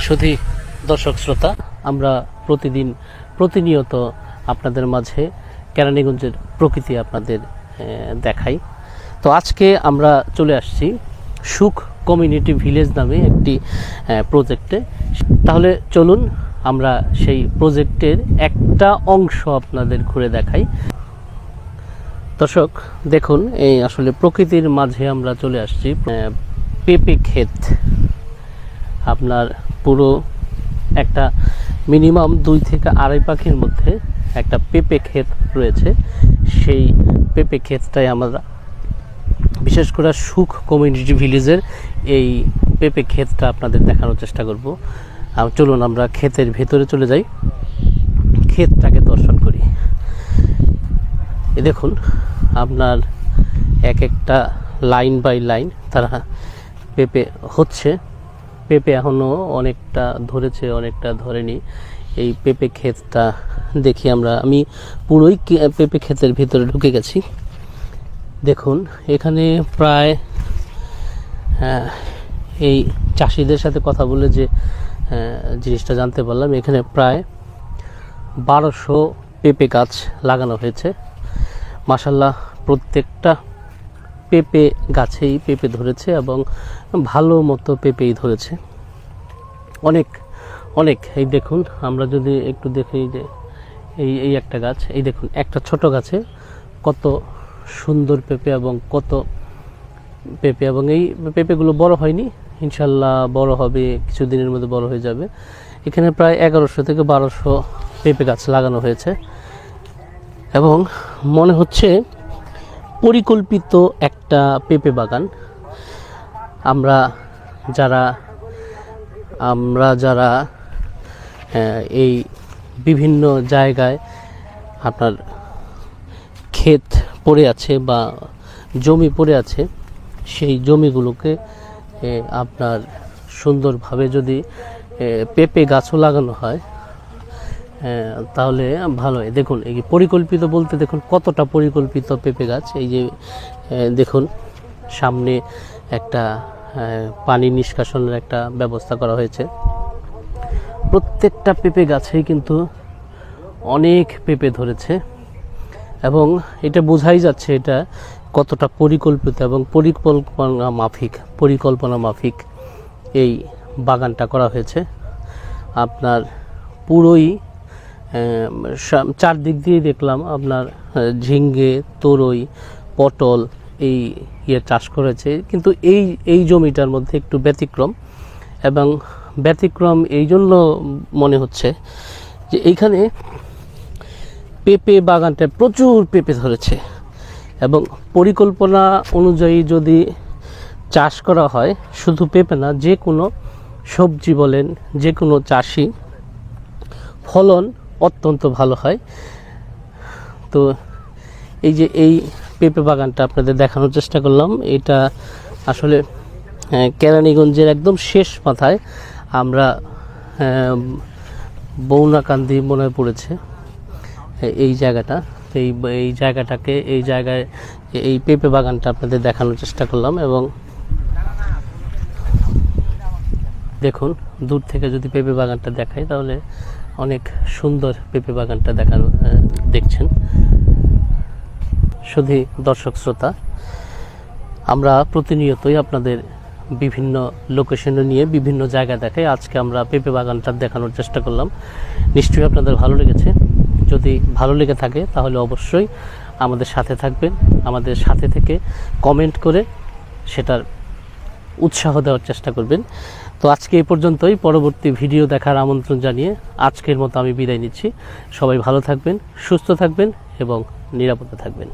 শুধু দর্শক শ্রোতা, আমরা প্রতিনিয়ত আপনাদের মাঝে কেরানীগঞ্জের প্রকৃতি আপনাদের দেখাই। তো আজকে আমরা চলে আসছি সুখ কমিউনিটি ভিলেজ নামে একটি প্রজেক্টে। তাহলে চলুন আমরা সেই প্রজেক্টের একটা অংশ আপনাদের ঘুরে দেখাই। দর্শক দেখুন, এই আসলে প্রকৃতির মাঝে আমরা চলে আসছি। পেঁপে ক্ষেত, আপনার পুরো একটা মিনিমাম 2 থেকে আড়াই পাখির মধ্যে একটা পেঁপে ক্ষেত রয়েছে। সেই পেঁপে ক্ষেতটাই আমরা বিশেষ করে সুখ কমিউনিটি ভিলেজের এই পেঁপে ক্ষেতটা আপনাদের দেখানোর চেষ্টা করব। চলুন আমরা ক্ষেতের ভেতরে চলে যাই, ক্ষেতটাকে দর্শন করি। দেখুন আপনার এক একটা লাইন বাই লাইন তারা পেঁপে হচ্ছে। পেঁপে এখনও অনেকটা ধরেছে, অনেকটা ধরেনি। এই পেঁপে ক্ষেতটা দেখি আমি পুরোই পেঁপে ক্ষেতের ভিতরে ঢুকে গেছি। দেখুন এখানে প্রায় এই চাষিদের সাথে কথা বলে যে জিনিসটা জানতে পারলাম, এখানে প্রায় 1200 পেঁপে গাছ লাগানো হয়েছে। মাশাআল্লাহ, প্রত্যেকটা পেঁপে গাছেই পেঁপে ধরেছে এবং ভালো মতো পেঁপেই ধরেছে। অনেক অনেক এই দেখুন, আমরা যদি একটু দেখি যে এই একটা গাছ, এই দেখুন একটা ছোট গাছে কত সুন্দর পেঁপে এবং কত পেঁপে, এবং এই পেঁপেগুলো বড় হয়নি, ইনশাল্লাহ বড় হবে, কিছুদিনের মধ্যে বড় হয়ে যাবে। এখানে প্রায় 1100 থেকে 1200 পেঁপে গাছ লাগানো হয়েছে এবং মনে হচ্ছে পরিকল্পিত একটা পেঁপে বাগান। আমরা যারা এই বিভিন্ন জায়গায় আপনার ক্ষেত পড়ে আছে বা জমি পড়ে আছে, সেই জমিগুলোকে আপনার সুন্দরভাবে যদি পেঁপে গাছও লাগানো হয় তাহলে ভালো হয়। দেখুন এই পরিকল্পিত বলতে দেখুন কতটা পরিকল্পিত পেঁপে গাছ। এই যে দেখুন সামনে একটা পানি নিষ্কাশনের একটা ব্যবস্থা করা হয়েছে। প্রত্যেকটা পেঁপে গাছেই কিন্তু অনেক পেঁপে ধরেছে এবং এটা বোঝাই যাচ্ছে এটা কতটা পরিকল্পিত এবং পরিকল্পনা মাফিক এই বাগানটা করা হয়েছে। আপনার পুরোই চারদিক দিয়ে দেখলাম আপনার ঝিঙ্গে, তরই, পটল এই চাষ করেছে। কিন্তু এই জমিটার মধ্যে একটু ব্যতিক্রম, এবং ব্যতিক্রম এই জন্য মনে হচ্ছে যে এইখানে পেঁপে বাগানটা প্রচুর পেঁপে ধরেছে এবং পরিকল্পনা অনুযায়ী যদি চাষ করা হয়, শুধু পেঁপে না, যে কোনো সবজি বলেন, যে কোনো চাষি ফলন অত্যন্ত ভালো হয়। তো এই যে এই পেঁপে বাগানটা আপনাদের দেখানোর চেষ্টা করলাম। এটা আসলে কেরানীগঞ্জের একদম শেষ মাথায়, আমরা বৌনাকান্দি মনে হয় পড়েছে এই জায়গাটা। এই জায়গায় এই পেঁপে বাগানটা আপনাদের দেখানোর চেষ্টা করলাম। এবং দেখুন দূর থেকে যদি পেঁপে বাগানটা দেখাই তাহলে অনেক সুন্দর পেঁপে বাগানটা দেখছেন। শুধু দর্শক শ্রোতা, আমরা প্রতিনিয়তই আপনাদের বিভিন্ন লোকেশনে নিয়ে বিভিন্ন জায়গা দেখাই। আজকে আমরা পেঁপে বাগানটা দেখানোর চেষ্টা করলাম। নিশ্চয়ই আপনাদের ভালো লেগেছে। যদি ভালো লেগে থাকে তাহলে অবশ্যই আমাদের সাথে থাকবেন, আমাদের সাথে থেকে কমেন্ট করে সেটার উৎসাহ দেওয়ার চেষ্টা করবেন। তো আজকে এই পর্যন্তই, পরবর্তী ভিডিও দেখার আমন্ত্রণ জানিয়ে আজকের মতো আমি বিদায় নিচ্ছি। সবাই ভালো থাকবেন, সুস্থ থাকবেন এবং নিরাপদে থাকবেন।